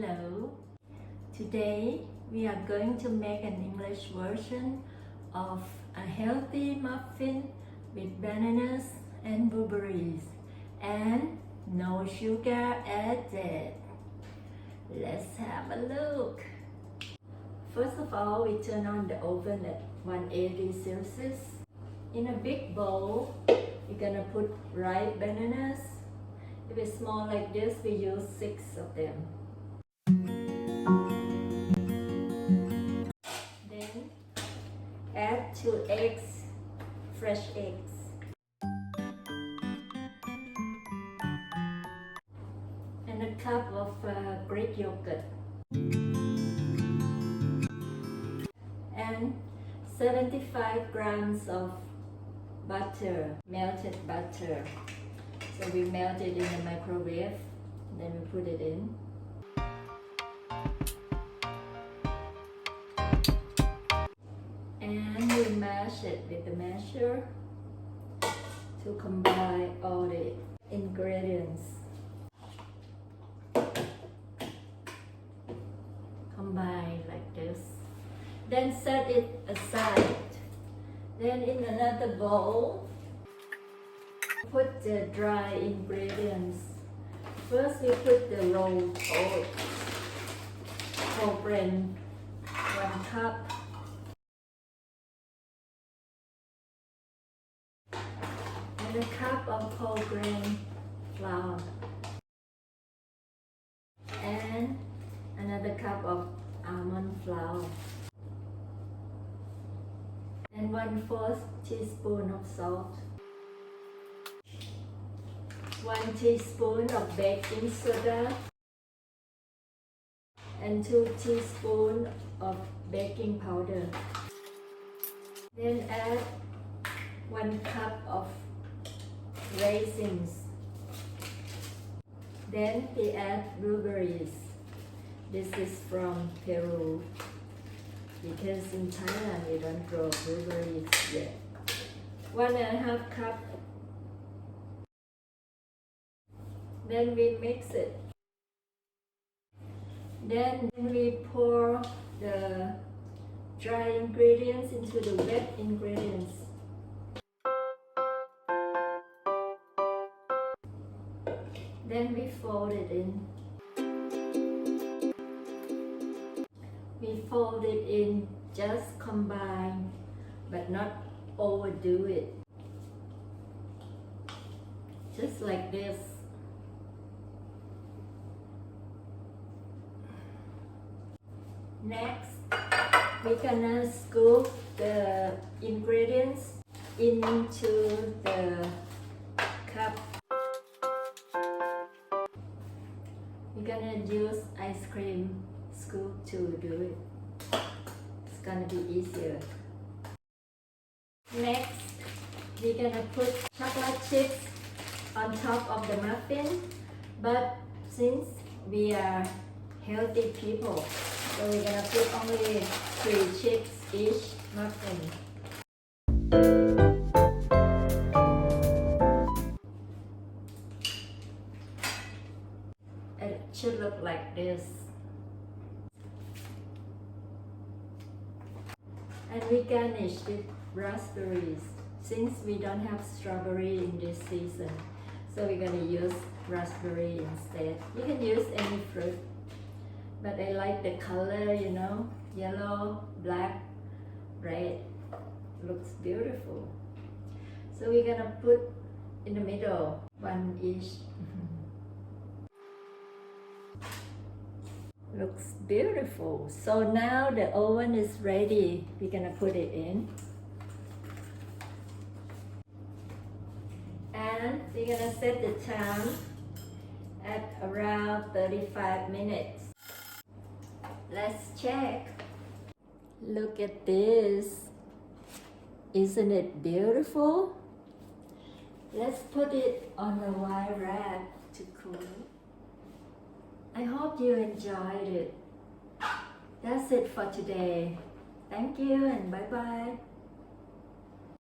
Hello. Today we are going to make an English version of a healthy muffin with bananas and blueberries and no sugar added. Let's have a look. First of all, we turn on the oven at 180 Celsius. In a big bowl, we're gonna put ripe bananas. If it's small like this, we use 6 of them. Then add 2 eggs, fresh eggs. And a cup of Greek yogurt. And 75 grams of butter, melted butter. So we melt it in the microwave, then we put it in. And we mash it with the masher to combine all the ingredients. Combine like this. Then set it aside. Then in another bowl, put the dry ingredients. First we put the rolled oats, whole grain, 1 cup. And a cup of whole grain flour. And another cup of almond flour. And 1/4 teaspoon of salt. 1 teaspoon of baking soda and 2 teaspoons of baking powder. Then add 1 cup of raisins. Then we add blueberries. This is from Peru because in Thailand we don't grow blueberries yet. 1.5 cup. Then we mix it. Then we pour the dry ingredients into the wet ingredients. Then we fold it in. We fold it in, just combine, but not overdo it. Just like this. Next, we're gonna scoop the ingredients into the cup. We're gonna use ice cream scoop to do it. It's gonna be easier. Next, we're gonna put chocolate chips on top of the muffin, but since we are healthy people, so we're gonna put only 3 chips each muffin. It should look like this. And we garnish with raspberries since we don't have strawberry in this season. So we're gonna use raspberry instead. You can use any fruit. But I like the color, you know, yellow, black, red. Looks beautiful. So we're gonna put in the middle, 1 each. Looks beautiful. So now the oven is ready. We're gonna put it in. And we're gonna set the time at around 35 minutes. Let's check. Look at this. Isn't it beautiful? Let's put it on the wire rack to cool. I hope you enjoyed it. That's it for today. Thank you and bye-bye.